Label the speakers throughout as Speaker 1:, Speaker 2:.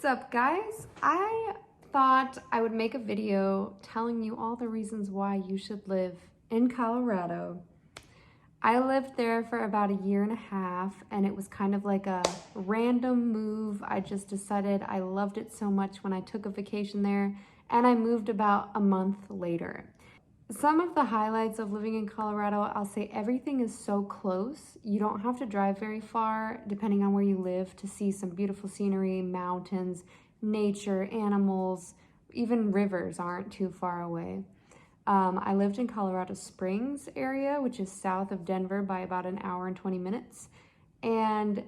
Speaker 1: What's up, guys? I thought I would make a video telling you all the reasons why you should live in Colorado. I lived there for about a year and a half, and it was kind of like a random move. I just decided I loved it so much when I took a vacation there, and I moved about a month later. Some of the highlights of living in Colorado, I'll say everything is so close. You don't have to drive very far, depending on where you live, to see some beautiful scenery, mountains, nature, animals, even rivers aren't too far away. I lived in Colorado Springs area, which is south of Denver by about an hour and 20 minutes. And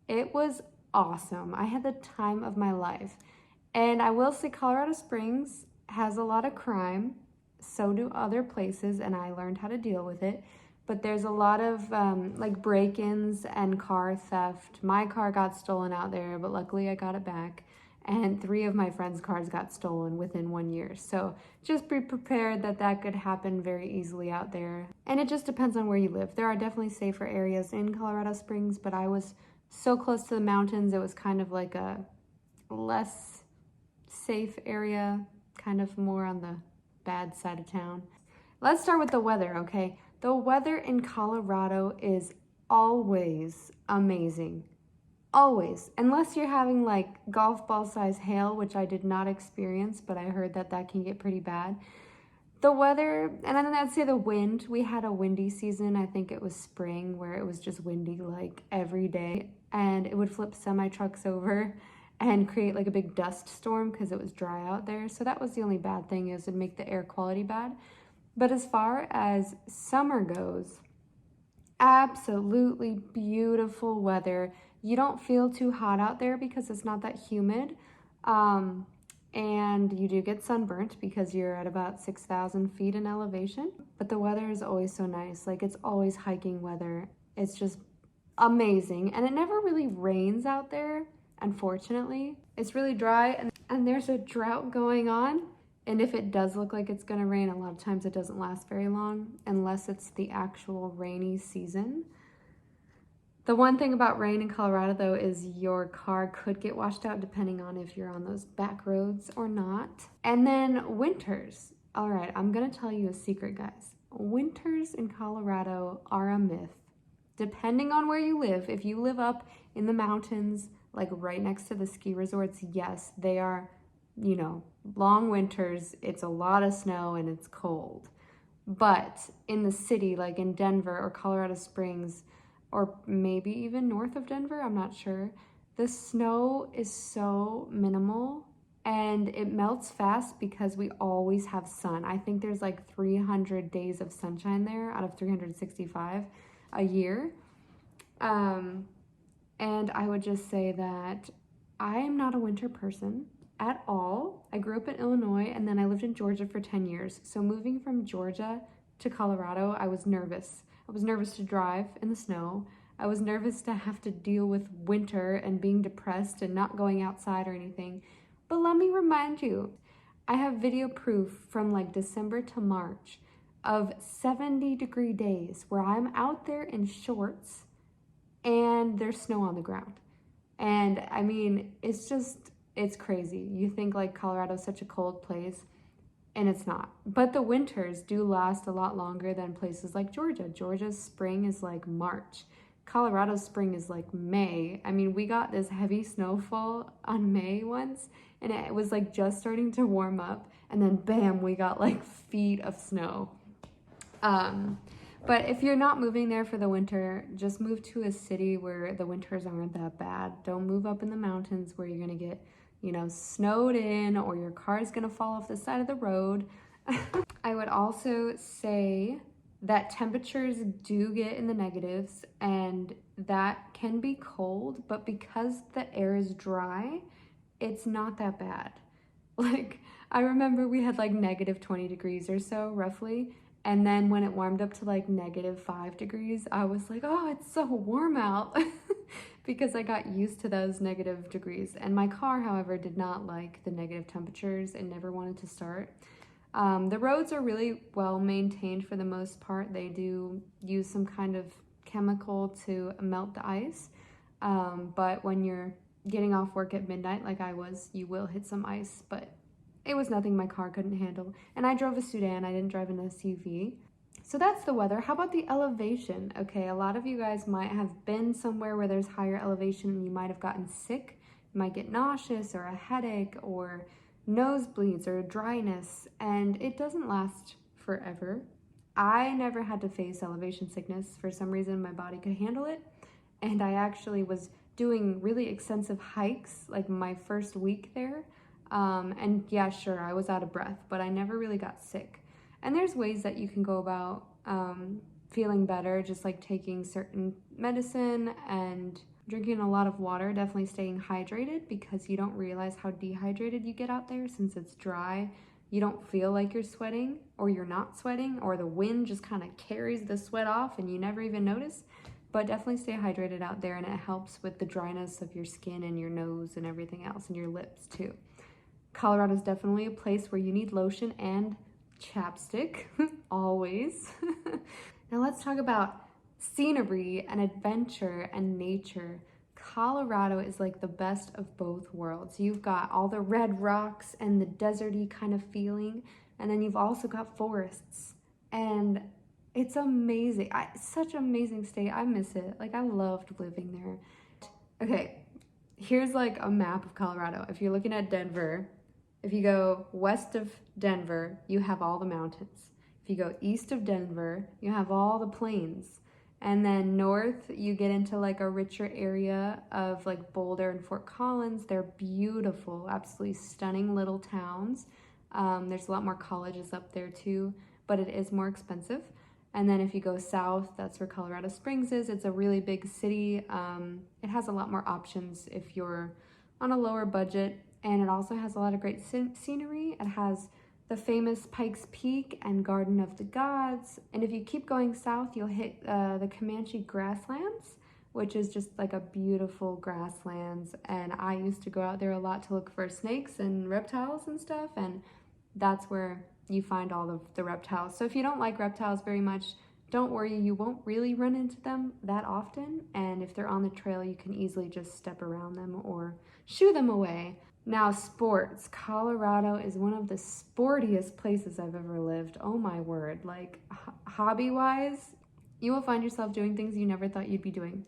Speaker 1: it was awesome. I had the time of my life. And I will say Colorado Springs has a lot of crime. So do other places, and I learned how to deal with it. But there's a lot of like break-ins and car theft. My car got stolen out there, but luckily I got it back. And 3 of my friends' cars got stolen within 1 year. So just be prepared that that could happen very easily out there. And it just depends on where you live. There are definitely safer areas in Colorado Springs, but I was so close to the mountains, it was kind of like a less safe area, kind of more on the bad side of town. Let's start with the weather, okay? The weather in Colorado is always amazing. Always, unless you're having like golf ball size hail, which I did not experience, but I heard that that can get pretty bad. The weather, and then I'd say the wind, we had a windy season. I think it was spring where it was just windy like every day, and it would flip semi trucks over and create like a big dust storm because it was dry out there. So that was the only bad thing, is it'd make the air quality bad. But as far as summer goes, absolutely beautiful weather. You don't feel too hot out there because it's not that humid. And you do get sunburnt because you're at about 6,000 feet in elevation. But the weather is always so nice. Like, it's always hiking weather. It's just amazing. And it never really rains out there, unfortunately. It's really dry, and there's a drought going on. And if it does look like it's gonna rain, a lot of times it doesn't last very long unless it's the actual rainy season. The one thing about rain in Colorado, though, is your car could get washed out depending on if you're on those back roads or not. And then winters. All right, I'm gonna tell you a secret, guys. Winters in Colorado are a myth. Depending on where you live, if you live up in the mountains, like right next to the ski resorts, yes, they are, you know, long winters. It's a lot of snow and it's cold. But in the city, like in Denver or Colorado Springs, or maybe even north of Denver, I'm not sure, the snow is so minimal and it melts fast because we always have sun. I think there's like 300 days of sunshine there out of 365 a year. And I would just say that I am not a winter person at all. I grew up in Illinois and then I lived in Georgia for 10 years. So moving from Georgia to Colorado, I was nervous. I was nervous to drive in the snow. I was nervous to have to deal with winter and being depressed and not going outside or anything. But let me remind you, I have video proof from like December to March of 70-degree days where I'm out there in shorts and there's snow on the ground. And I mean, it's crazy. You think like Colorado's such a cold place, and it's not. But the winters do last a lot longer than places like Georgia. Georgia's spring is like March. Colorado's spring is like May. I mean, we got this heavy snowfall on May once, and it was like just starting to warm up, and then bam, we got like feet of snow. But if you're not moving there for the winter, just move to a city where the winters aren't that bad. Don't move up in the mountains where you're gonna get, you know, snowed in or your car is gonna fall off the side of the road. I would also say that temperatures do get in the negatives, and that can be cold, but because the air is dry, it's not that bad. Like, I remember we had like negative 20 degrees or so roughly. And then when it warmed up to like negative 5 degrees, I was like, oh, it's so warm out because I got used to those negative degrees. And my car, however, did not like the negative temperatures and never wanted to start. The roads are really well maintained for the most part. They do use some kind of chemical to melt the ice. But when you're getting off work at midnight like I was, you will hit some ice, but it was nothing my car couldn't handle. And I drove a sedan, I didn't drive an SUV. So that's the weather. How about the elevation? Okay, a lot of you guys might have been somewhere where there's higher elevation and you might have gotten sick. You might get nauseous or a headache or nosebleeds or dryness, and it doesn't last forever. I never had to face elevation sickness. For some reason, my body could handle it. And I actually was doing really extensive hikes like my first week there. And yeah, sure, I was out of breath, but I never really got sick. And there's ways that you can go about feeling better, just like taking certain medicine and drinking a lot of water, definitely staying hydrated, because you don't realize how dehydrated you get out there since it's dry. You don't feel like you're sweating, or you're not sweating, or the wind just kind of carries the sweat off and you never even notice. But definitely stay hydrated out there, and it helps with the dryness of your skin and your nose and everything else, and your lips too. Colorado is definitely a place where you need lotion and chapstick, always. Now let's talk about scenery and adventure and nature. Colorado is like the best of both worlds. You've got all the red rocks and the deserty kind of feeling, and then you've also got forests. And it's amazing. Such an amazing state. I miss it. Like, I loved living there. Okay, here's like a map of Colorado. If you're looking at Denver, if you go west of Denver, you have all the mountains. If you go east of Denver, you have all the plains. And then north, you get into like a richer area of like Boulder and Fort Collins. They're beautiful, absolutely stunning little towns. There's a lot more colleges up there too, but it is more expensive. And then if you go south, that's where Colorado Springs is. It's a really big city. It has a lot more options if you're on a lower budget. And it also has a lot of great scenery. It has the famous Pikes Peak and Garden of the Gods. And if you keep going south, you'll hit the Comanche grasslands, which is just like a beautiful grasslands. And I used to go out there a lot to look for snakes and reptiles and stuff. And that's where you find all of the reptiles. So if you don't like reptiles very much, don't worry, you won't really run into them that often. And if they're on the trail, you can easily just step around them or shoo them away. Now, sports. Colorado is one of the sportiest places I've ever lived. Oh my word. Like, hobby-wise, you will find yourself doing things you never thought you'd be doing.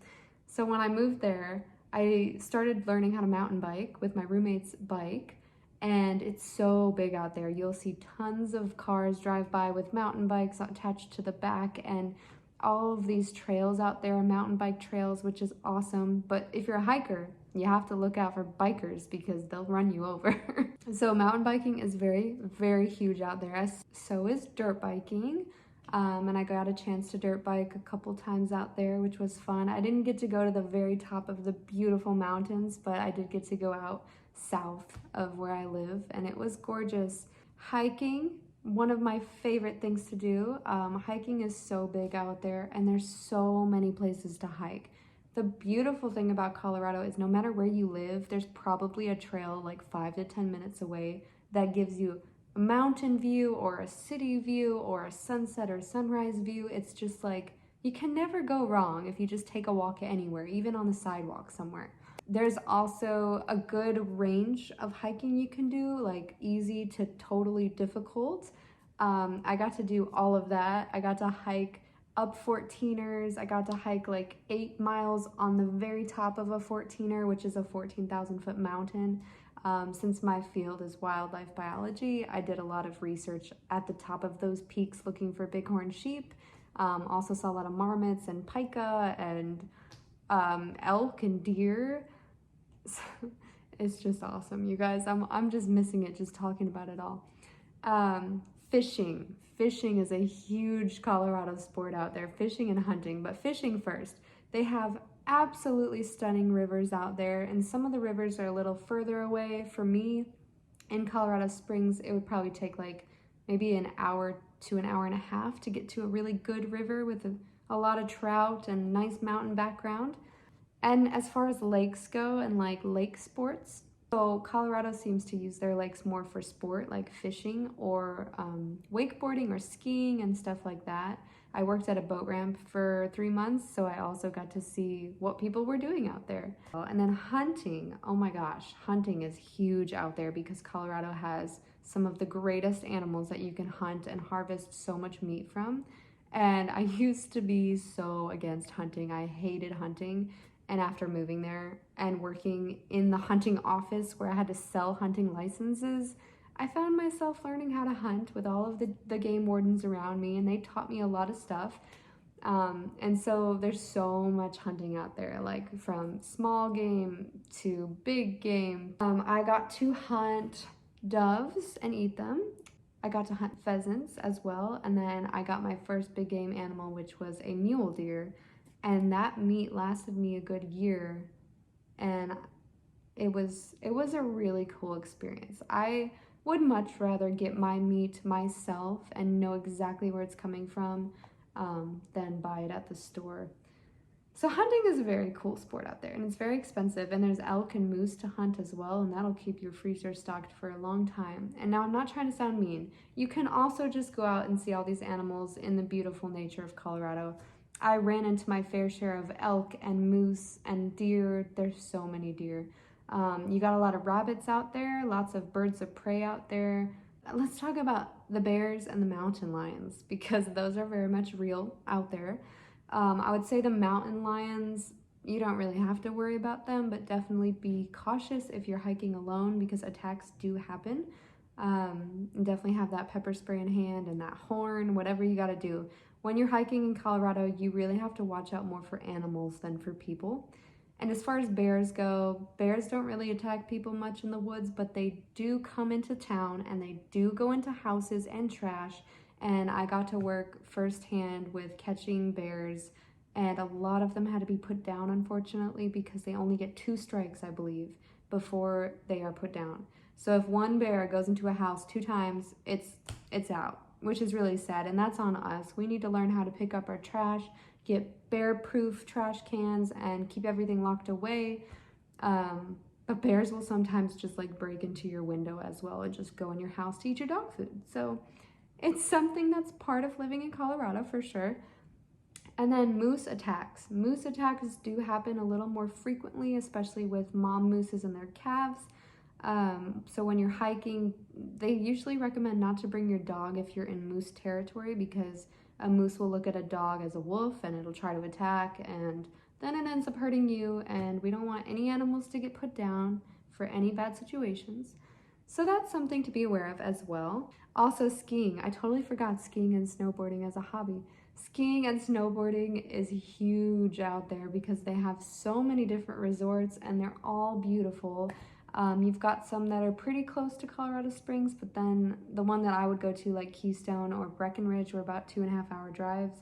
Speaker 1: So when I moved there, I started learning how to mountain bike with my roommate's bike. And it's so big out there. You'll see tons of cars drive by with mountain bikes attached to the back, and all of these trails out there are mountain bike trails, which is awesome. But if you're a hiker, you have to look out for bikers because they'll run you over. So mountain biking is very, very huge out there. So is dirt biking. And I got a chance to dirt bike a couple times out there, which was fun. I didn't get to go to the very top of the beautiful mountains, but I did get to go out south of where I live, and it was gorgeous. Hiking, one of my favorite things to do. Hiking is so big out there, and there's so many places to hike. The beautiful thing about Colorado is no matter where you live, there's probably a trail like 5 to 10 minutes away that gives you a mountain view or a city view or a sunset or sunrise view. It's just like, you can never go wrong if you just take a walk anywhere, even on the sidewalk somewhere. There's also a good range of hiking you can do, like easy to totally difficult. I got to do all of that. I got to hike up 14ers. I got to hike like 8 miles on the very top of a 14er, which is a 14,000 foot mountain. Since my field is wildlife biology, I did a lot of research at the top of those peaks looking for bighorn sheep. Also saw a lot of marmots and pika and elk and deer. It's just awesome, you guys. I'm just missing it just talking about it all. Fishing. Fishing is a huge Colorado sport out there. Fishing and hunting, but fishing first. They have absolutely stunning rivers out there, and some of the rivers are a little further away. For me, in Colorado Springs, it would probably take like maybe an hour to an hour and a half to get to a really good river with a lot of trout and nice mountain background. And as far as lakes go and like lake sports, so Colorado seems to use their lakes more for sport, like fishing or wakeboarding or skiing and stuff like that. I worked at a boat ramp for 3 months, so I also got to see what people were doing out there. And then hunting, oh my gosh, hunting is huge out there because Colorado has some of the greatest animals that you can hunt and harvest so much meat from. And I used to be so against hunting. I hated hunting. And after moving there and working in the hunting office where I had to sell hunting licenses, I found myself learning how to hunt with all of the game wardens around me, and they taught me a lot of stuff. And so there's so much hunting out there, like from small game to big game. I got to hunt doves and eat them. I got to hunt pheasants as well, and then I got my first big game animal, which was a mule deer, and that meat lasted me a good year, and it was a really cool experience. I would much rather get my meat myself and know exactly where it's coming from than buy it at the store. So hunting is a very cool sport out there, and it's very expensive, and there's elk and moose to hunt as well, and that'll keep your freezer stocked for a long time. And now I'm not trying to sound mean. You can also just go out and see all these animals in the beautiful nature of Colorado. I ran into my fair share of elk and moose and deer. There's so many deer. You got a lot of rabbits out there, lots of birds of prey out there. Let's talk about the bears and the mountain lions because those are very much real out there. I would say the mountain lions, you don't really have to worry about them, but definitely be cautious if you're hiking alone because attacks do happen. Definitely have that pepper spray in hand and that horn, whatever you got to do. When you're hiking in Colorado, you really have to watch out more for animals than for people. And as far as bears go, bears don't really attack people much in the woods, but they do come into town and they do go into houses and trash. And I got to work firsthand with catching bears, and a lot of them had to be put down, unfortunately, because they only get 2 strikes, I believe, before they are put down. So if one bear goes into a house 2 times, it's out, which is really sad, and that's on us. We need to learn how to pick up our trash, get bear-proof trash cans, and keep everything locked away. But bears will sometimes just like break into your window as well and just go in your house to eat your dog food. So it's something that's part of living in Colorado for sure. And then moose attacks. Moose attacks do happen a little more frequently, especially with mom mooses and their calves. So when you're hiking, they usually recommend not to bring your dog if you're in moose territory because a moose will look at a dog as a wolf and it'll try to attack, and then it ends up hurting you, and we don't want any animals to get put down for any bad situations. So that's something to be aware of as well. Also skiing. I totally forgot skiing and snowboarding as a hobby. Skiing and snowboarding is huge out there because they have so many different resorts and they're all beautiful. You've got some that are pretty close to Colorado Springs, but then the one that I would go to, like Keystone or Breckenridge, were about 2.5-hour drives.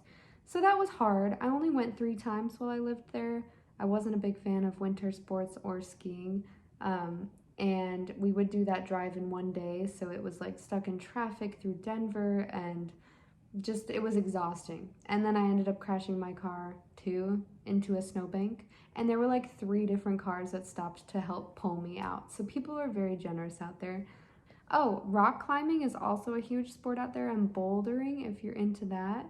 Speaker 1: So that was hard. I only went 3 times while I lived there. I wasn't a big fan of winter sports or skiing. And we would do that drive in one day, so it was like stuck in traffic through Denver, and just it was exhausting. And then I ended up crashing my car too into a snowbank, and there were like 3 different cars that stopped to help pull me out. So people are very generous out there. Oh, rock climbing is also a huge sport out there, and bouldering if you're into that.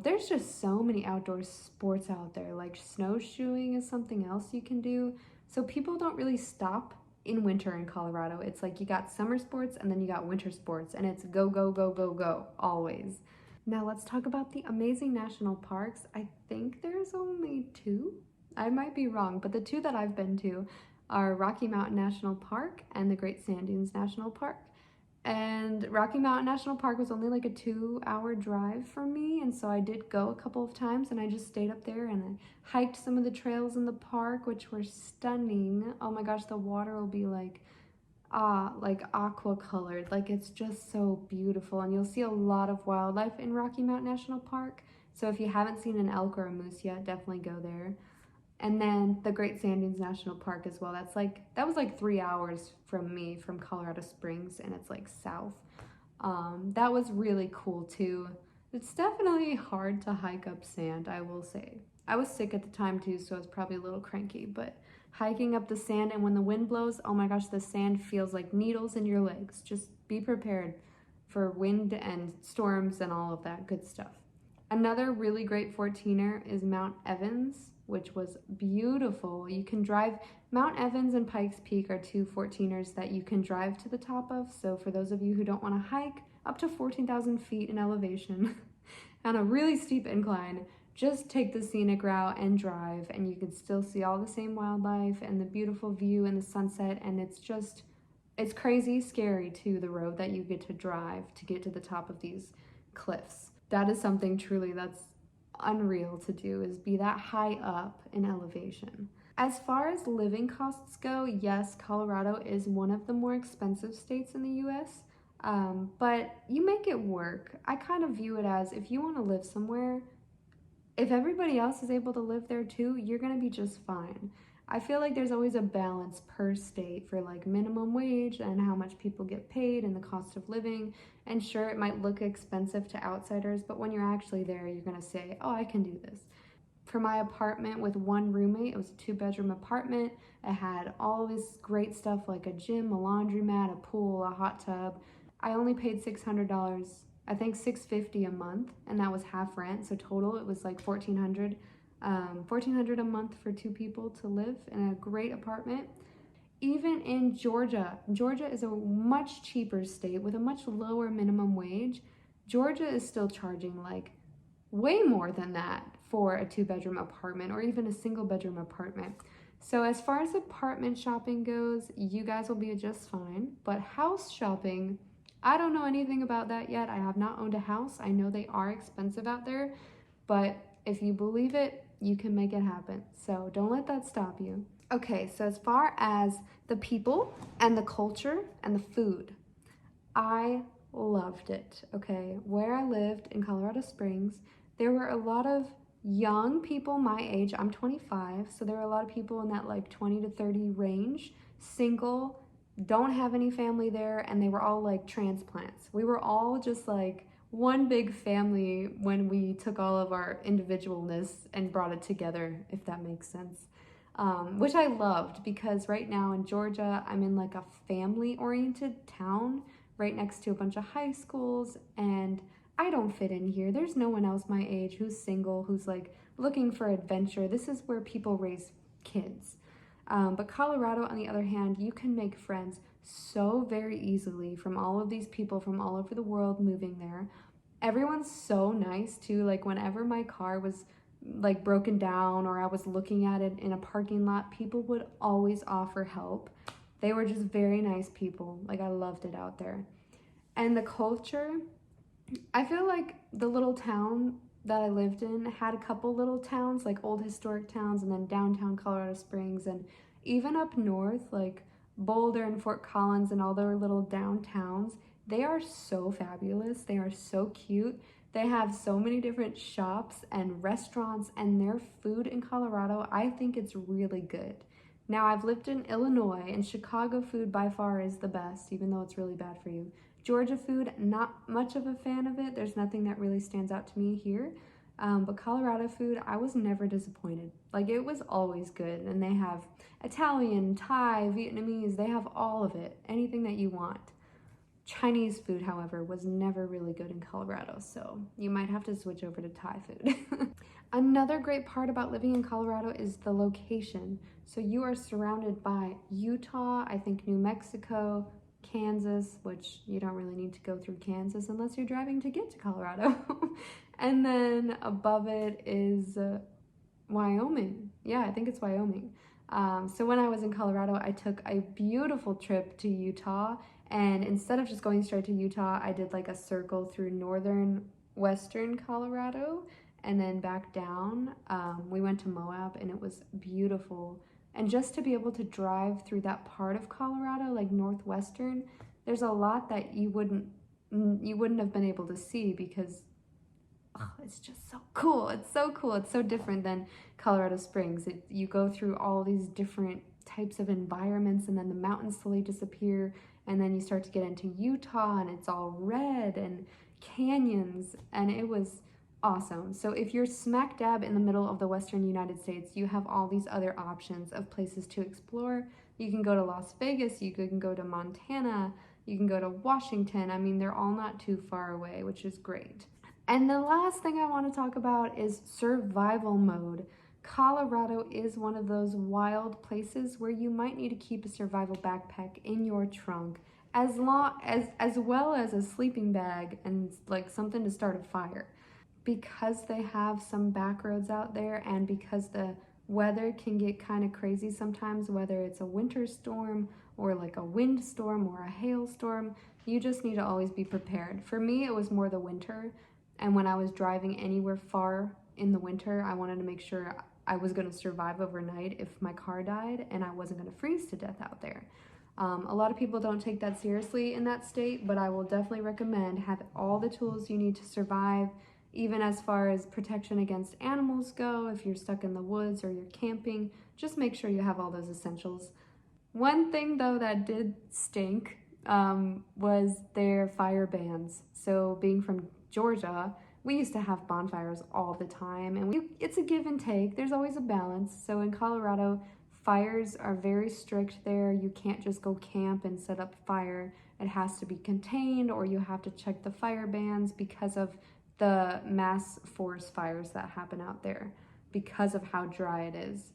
Speaker 1: There's just so many outdoor sports out there. Like snowshoeing is something else you can do. So people don't really stop in winter in Colorado. It's like you got summer sports and then you got winter sports, and it's go, go, go, go, go, always. Now let's talk about the amazing national parks. I think there's only 2. I might be wrong, but the 2 that I've been to are Rocky Mountain National Park and the Great Sand Dunes National Park. And Rocky Mountain National Park was only like a 2-hour drive for me, and so I did go a couple of times, and I just stayed up there and I hiked some of the trails in the park, which were stunning. Oh my gosh, the water will be like aqua colored, like it's just so beautiful, and you'll see a lot of wildlife in Rocky Mountain National Park. So if you haven't seen an elk or a moose yet, definitely go there. And then the Great Sand Dunes National Park as well. That was like 3 hours from me from Colorado Springs, and it's like south. That was really cool too. It's definitely hard to hike up sand, I will say. I was sick at the time too, so I was probably a little cranky, but hiking up the sand, and when the wind blows, oh my gosh, the sand feels like needles in your legs. Just be prepared for wind and storms and all of that good stuff. Another really great 14er is Mount Evans, which was beautiful. You can drive, Mount Evans and Pikes Peak are two 14ers that you can drive to the top of. So for those of you who don't want to hike up to 14,000 feet in elevation on a really steep incline, just take the scenic route and drive, and you can still see all the same wildlife and the beautiful view and the sunset. And it's crazy scary too, the road that you get to drive to get to the top of these cliffs. That is something truly that's unreal to do, is be that high up in elevation. As far as living costs go, yes, Colorado is one of the more expensive states in the US, but you make it work. I kind of view it as, if you want to live somewhere, if everybody else is able to live there too, you're gonna be just fine. I feel like there's always a balance per state for like minimum wage and how much people get paid and the cost of living. And sure, it might look expensive to outsiders, but when you're actually there, you're gonna say, oh, I can do this. For my apartment with one roommate, it was a 2-bedroom apartment. It had all this great stuff like a gym, a laundromat, a pool, a hot tub. I only paid $600, I think $650 a month, and that was half rent. So total, it was like $1,400. $1,400 a month for 2 people to live in a great apartment. Even in Georgia, Georgia is a much cheaper state with a much lower minimum wage. Georgia is still charging like way more than that for a 2-bedroom apartment or even a single-bedroom apartment. So as far as apartment shopping goes, you guys will be just fine. But house shopping, I don't know anything about that yet. I have not owned a house. I know they are expensive out there, but if you believe it, you can make it happen. So don't let that stop you. Okay, so as far as the people and the culture and the food, I loved it, okay? Where I lived in Colorado Springs, there were a lot of young people my age. I'm 25, so there were a lot of people in that like 20 to 30 range, single, don't have any family there, and they were all like transplants. We were all just like one big family when we took all of our individualness and brought it together, if that makes sense. Which I loved, because right now in Georgia, I'm in like a family-oriented town right next to a bunch of high schools, and I don't fit in here. There's no one else my age who's single, who's like looking for adventure. This is where people raise kids. But Colorado, on the other hand, you can make friends so very easily from all of these people from all over the world moving there. Everyone's so nice too. Like whenever my car was like broken down or I was looking at it in a parking lot, people would always offer help. They were just very nice people. Like I loved it out there. And the culture, I feel like the little town that I lived in had a couple little towns, like old historic towns, and then downtown Colorado Springs, and even up north, like Boulder and Fort Collins and all their little downtowns. They are so fabulous. They are so cute. They have so many different shops and restaurants, and their food in Colorado, I think it's really good. Now, I've lived in Illinois, and Chicago food by far is the best, even though it's really bad for you. Georgia food, not much of a fan of it. There's nothing that really stands out to me here. But Colorado food, I was never disappointed. Like, it was always good. And they have Italian, Thai, Vietnamese. They have all of it. Anything that you want. Chinese food, however, was never really good in Colorado. So you might have to switch over to Thai food. Another great part about living in Colorado is the location. So you are surrounded by Utah, I think New Mexico, Kansas, which you don't really need to go through Kansas unless you're driving to get to Colorado. And then above it is Wyoming. Yeah, I think it's Wyoming. So when I was in Colorado, I took a beautiful trip to Utah, and instead of just going straight to Utah, I did like a circle through northern western Colorado and then back down. We went to Moab, and it was beautiful. And just to be able to drive through that part of Colorado, like northwestern, there's a lot that you wouldn't have been able to see because it's just so cool. It's so cool. It's so different than Colorado Springs. You go through all these different types of environments, and then the mountains slowly disappear, and then you start to get into Utah, and it's all red and canyons, and it was awesome. So if you're smack dab in the middle of the western United States, you have all these other options of places to explore. You can go to Las Vegas, you can go to Montana, you can go to Washington. I mean, they're all not too far away, which is great. And the last thing I want to talk about is survival mode. Colorado is one of those wild places where you might need to keep a survival backpack in your trunk, as well as a sleeping bag and like something to start a fire. Because they have some back roads out there, and because the weather can get kind of crazy sometimes, whether it's a winter storm or like a windstorm or a hailstorm, you just need to always be prepared. For me, it was more the winter, and when I was driving anywhere far in the winter, I wanted to make sure I was going to survive overnight if my car died and I wasn't going to freeze to death out there. A lot of people don't take that seriously in that state, but I will definitely recommend have all the tools you need to survive, even as far as protection against animals go. If you're stuck in the woods or you're camping, just make sure you have all those essentials. One thing though that did stink was their fire bans. So being from Georgia, we used to have bonfires all the time, and it's a give and take. There's always a balance. So in Colorado, fires are very strict there. You can't just go camp and set up fire. It has to be contained, or you have to check the fire bans because of the mass forest fires that happen out there because of how dry it is.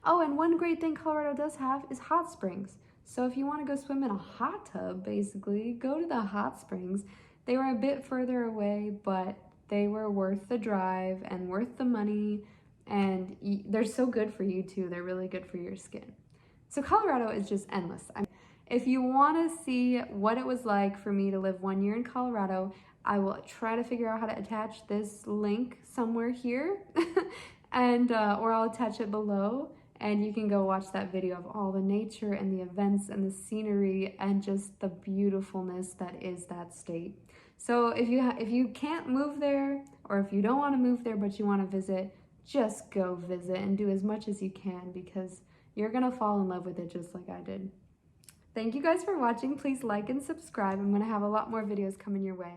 Speaker 1: Oh, and one great thing Colorado does have is hot springs. So if you want to go swim in a hot tub, basically, go to the hot springs. They were a bit further away, but they were worth the drive and worth the money, and they're so good for you too. They're really good for your skin. So Colorado is just endless. If you want to see what it was like for me to live 1 year in Colorado, I will try to figure out how to attach this link somewhere here, and or I'll attach it below, and you can go watch that video of all the nature and the events and the scenery and just the beautifulness that is that state. So if you can't move there, or if you don't want to move there but you want to visit, just go visit and do as much as you can, because you're gonna fall in love with it just like I did. Thank you guys for watching. Please like and subscribe. I'm gonna have a lot more videos coming your way.